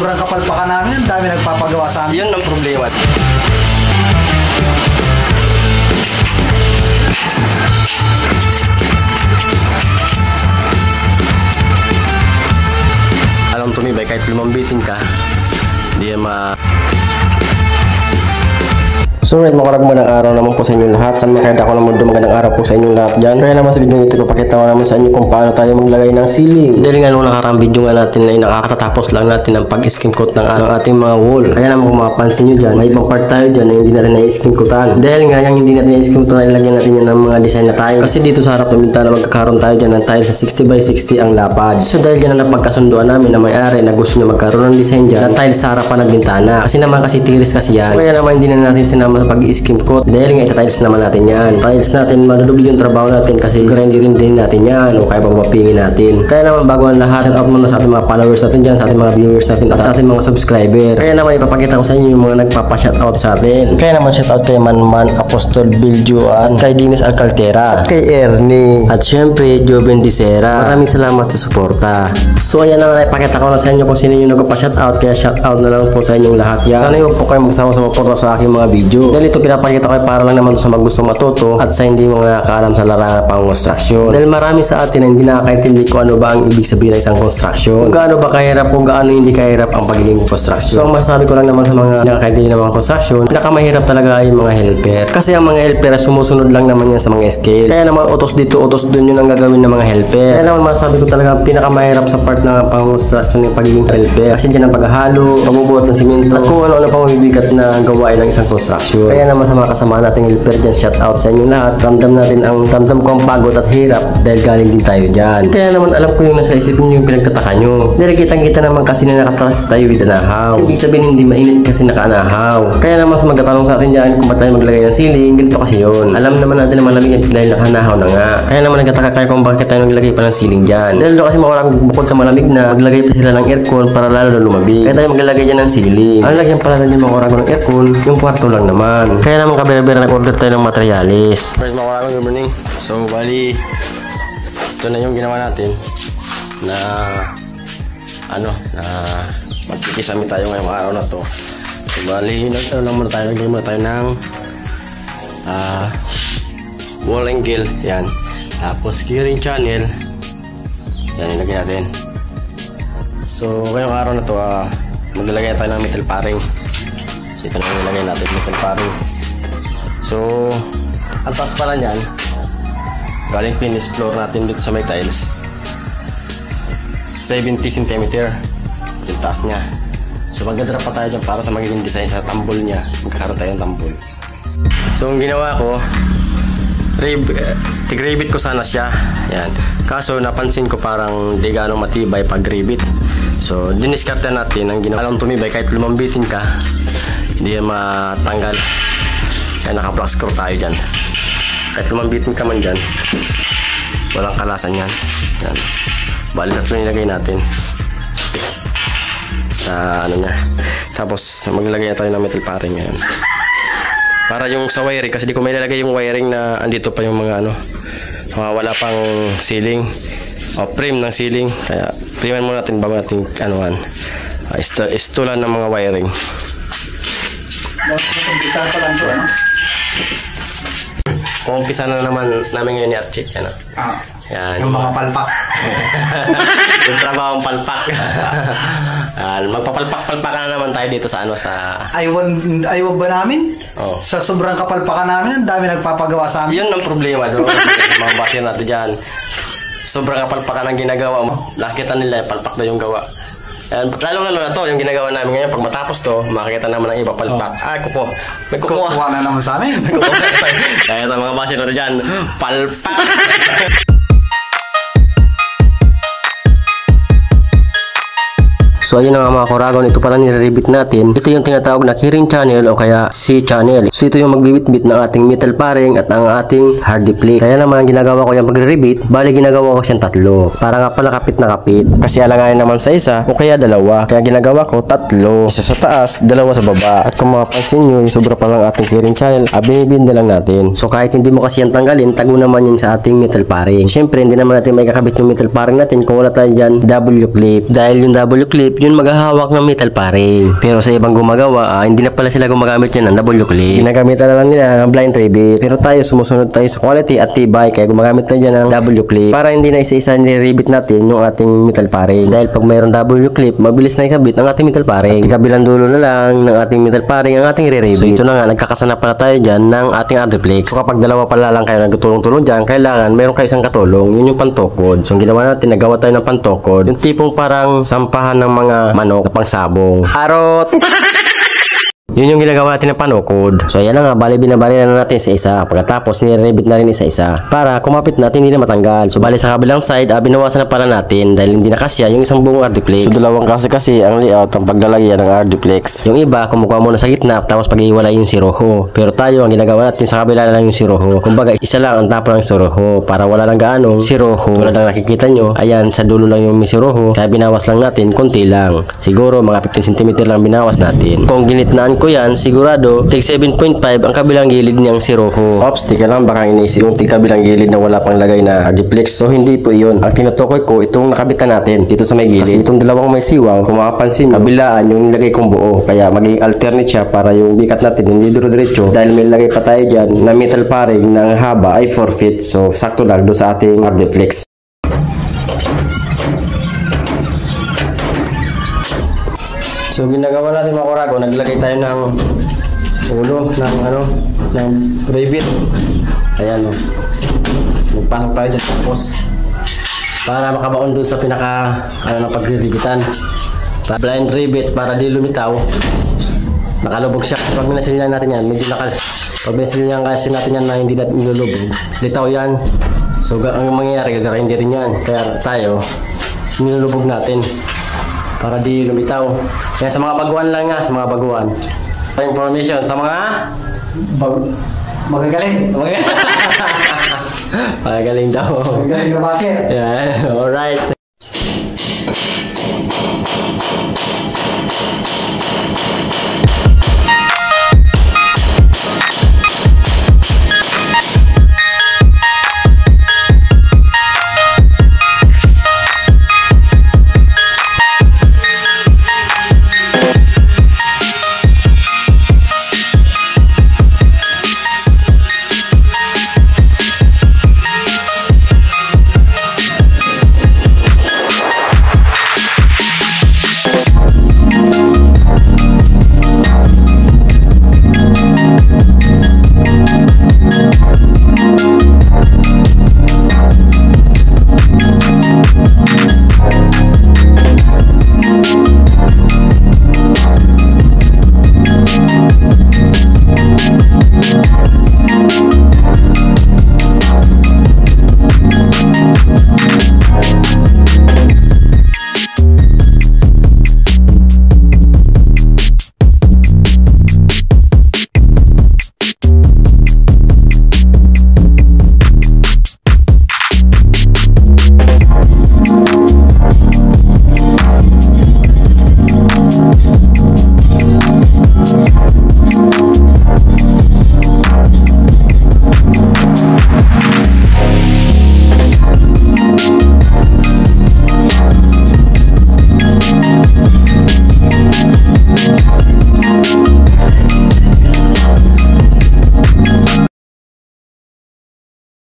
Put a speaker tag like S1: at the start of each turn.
S1: sobrang kapal pa ka namin, ang dami nagpapagawa sa amin.
S2: Yun ang problema. Alam tumibay kahit lumambitin ka, hindi So right, makarag mo ng araw naman po sa inyong lahat. Saan makahid ako ng mundo, magandang araw po sa inyong lahat dyan. Kaya naman sa video nito, papakita ko naman sa inyo kung paano tayo maglagay ng ceiling. Dahil nga nung nakaraang video nga natin ay nakakatatapos lang natin ang pag-skim coat ng ating mga wall. Kaya naman kung mapapansin nyo dyan, may ibang part tayo dyan na hindi natin na-skim coatan. Dahil nga yung hindi natin na-skim coatan, ilagyan natin yan ng mga design na tiles. Kasi dito sa harap ng bintana magkakaroon tayo dyan ng tiles sa 60x60 ang lapad. So dahil dyan na napagkasunduan namin na may-ari na gusto niya magkaroon ng design dyan na tiles sa harapan ng bintana. Kasi naman kasi tiris kasi yan. So, kaya naman hindi na natin sinama sa pag-skim coat. Dahil nga ita-tiles naman natin yan. Tiles natin, madudubli yung trabaho natin kasi grind rin natin yan o kaya papapingin natin. Kaya naman bago ang lahat, shout out muna sa ating mga followers natin dyan, sa ating mga viewers natin at sa ating mga subscriber. Kaya naman ipapakita ko sa inyo yung mga nagpapa-shout out sa atin. Kaya naman shout out kay Manman Apostol Biljuan, kay Dinis Alcaltera, kay Ernie, at syempre Joven Dicera. Maraming salamat sa suporta. So ayan naman, ipakita ko na sa inyo kung sino yung nagpapa-shout out. Kaya shout out na lang po sa inyong lahat yan. Sana yung po kayo magsama sa suporta sa aking mga video. Dahil ito pinapakita ko para lang naman sa mga gusto matuto at sa hindi mga nakakaalam sa larangan pang construction. Dahil marami sa atin na hindi nakakaintindi kung ano ba ang ibig sabihin ng isang construction. Kung gaano ba kahirap, kung gaano hindi kahirap ang pagiging construction. So ang masasabi ko lang naman sa mga nakakaintindi ng mga construction, pinakamahirap talaga ay mga helper. Kasi ang mga helper sumusunod lang naman yan sa mga scale. Kaya naman utos dito, utos dun yun ang gagawin ng mga helper. Kaya naman masasabi ko talaga pinakamahirap sa part ng pang construction yung pagiging helper. Kasi dyan ang paghahalo, pagbubuhat ng simento, at kung ano-ano pang mabibigat na gawain ng isang construction. Kaya naman sa mga kasama nating helper dyan, shout out sa inyo lahat. Ramdam ko ang pagod at hirap dahil galing din tayo dyan. Kaya naman alam ko yung nasa isip nyo yung pinagtataka nyo. Dahil kitang-kita naman kasi na nakatras tayo with anahaw. Ibig sabihin hindi mainit kasi nakaanahaw. Kaya naman sa magtatanong sa atin dyan kung ba't tayo maglagay ng ceiling, ganito kasi yun. Alam naman natin na malamig dahil nakanahaw na nga. Kaya naman nagtataka kayo kung bakit tayo naglagay pa ng ceiling dyan. Dahil doon kasi mawalang bukod sa malamig na, maglagay pa sila ng aircon para lalo na lumabig. Kaya tayo maglalagay dyan ng ceiling. Ang lagyan pala din mawalang ng aircon, yung kwarto lang naman. Kaya naman kabira-bira nag-order tayo ng materialis. Guys, mawalang good morning. So, bali, ito na yung ginawa natin na magkikisami tayo ngayong araw na to. So, bali, nagtayo muna tayo ng wall angle, yan. Tapos, gearing channel, yan, ilagay natin. So, ngayong araw na to, maglalagay tayo ng metal paring. So, ito na yung ilagay natin, metal paring. So, ang taas pala niyan, galing finish floor natin dito sa may tiles, 70 cm yung taas niya. So magdadrop pa tayo dyan para sa magiging design sa tambol niya. Magkakaroon tayo ng tambol. So ang ginawa ko, tig-rivet ko sana siya. Yan. Kaso napansin ko parang di ganong matibay pag rivet. So diniskarte natin ang ginawa. Alam tumibay kahit lumambitin ka, hindi yan matanggal. Kaya naka-flash screw tayo dyan. Kahit lumambitin ka man dyan, walang kalasan yan. Yan. Bali tatlo nilagay natin sa niya. Tapos maglagay na tayo ng metal paring ngayon. Para yung sa wiring, kasi di ko may lalagay yung wiring na andito pa yung mga wala pang ceiling o frame ng ceiling. Kaya framean muna natin bago natin istulan ng mga wiring. Umpisa na naman namin ngayon ni Archie. Yan.
S1: Yung mga palpak.
S2: Yung trabahong palpak. Magpapalpak-palpak na naman tayo dito sa
S1: Aywan ba namin?
S2: Oh.
S1: Sa sobrang kapalpakan namin, ang dami nagpapagawa sa amin.
S2: Yun ang problema doon. Mabasin natin dyan. Sobrang kapalpakan ang ginagawa mo. Nakita nila, palpak na yung gawa. Lalo na to, yung ginagawa namin ngayon, pag matapos to, makikita naman ng iba palpak. Ay, may kukuha.
S1: Kukuha na naman sa amin.
S2: Kaya sa mga basin na dyan, palpak. So ayun na nga mga koragon, ito pala nire-rebit natin. Ito yung tinatawag na keyring channel o kaya C-channel. So ito yung magbibit-bit ng ating metal paring at ang ating hardy plate. Kaya naman ginagawa ko yung pagre-rebit, bali ginagawa ko siyang tatlo. Para nga pala kapit na kapit. Kasi alanganin naman sa isa o kaya dalawa. Kaya ginagawa ko tatlo. Isa sa taas, dalawa sa baba. At kung mapapansin nyo, yung sobra pa lang ating keyring channel, binibinda lang natin. So kahit hindi mo kasi yan tanggalin, tago naman yan sa ating metal paring. Siyempre hindi naman natin may kakabit yung metal paring natin kung wala tayo dyan W-clip. Dahil yung W-clip, yun maghahawak ng metal paring. Pero sa ibang gumagawa, hindi na pala sila gumagamit yan ng double clip. Ginagamitan na lang nila ng blind rivet. Pero tayo sumusunod tayo sa quality at tibay kaya gumagamit tayo dyan ng double clip para hindi na isa-isa nire-rivet natin yung ating metal paring. Dahil pag mayroong double clip, mabilis na ikabit ang ating metal paring. At kabilang dulo na lang ng ating metal paring ang ating re-rivet. So ito na nga, nagkakasana pala tayo dyan ng ating Ardiplex. So kapag dalawa pala lang kayo nagtulong-tulong dyan, kailangan meron kayo isang katulong. Yun yung pantokod. So ang ginawa natin, nagawa tayo ng pantokod. Yung tipong parang sampahan ng mga manok na pangsabong. Harot! Yun yung ginagawa natin ng panukod. So ayan na nga, bali binabari na natin sa isa. Pagkatapos nire-rivet na rin isa-isa para kumapit natin hindi na matanggal. So bali sa kabilang side, binawasan na pala natin dahil hindi na kasya yung isang buong Ardiplex. So dalawang kasi ang layout ang paglalagyan ng Ardiplex. Yung iba kumukuha muna sa gitna tapos pag-iwalay yung siroho. Pero tayo ang ginagawa natin sa kabila na lang yung siroho. Kumbaga isa lang ang tapo ng siroho para wala lang gaanong siroho. Wala lang nakikita nyo. Ayan, sa dulo lang yung may siroho. Kaya binawas lang natin konti lang. Siguro mga 15 cm lang binawas natin. Kung ginitnaan ko yan, sigurado tig 7.5 ang kabilang gilid niyang siroho. Ops, tika lang, baka iniisip yung tig kabilang gilid na wala pang lagay na Ardiplex. So hindi po iyon. Ang tinutukoy ko itong nakabitan natin dito sa may gilid. Kasi itong dalawang may siwang, kung makapansin nyo, kabilaan yung nilagay kong buo. Kaya maging alternate siya para yung bikat natin hindi duro-diretso. Dahil may lagay pa tayo dyan na metal paring ng haba ay 4 feet. So sakto lang do sa ating Ardiplex. So ginagawa natin mga kurago, naglagay tayo ng ulo ng rivet. Ayan o. Magpasok tayo dyan tapos para makabaon dun sa pinaka ng pagre-rivetan. Blind rivet para di lumitaw. Nakalubog siya. Pag minasilyan natin yan, medyo pag minasilyan kasi natin yan na hindi natin nilulubog, litaw yan. So ang mangyayari, gagawin din rin yan. Kaya tayo, nilulubog natin para di lumitaw. Kaya sa mga baguhan lang nga, sa mga baguhan. Information sa mga
S1: Magagaling.
S2: Magagaling daw.
S1: Magagaling na bakit?
S2: Yeah, alright.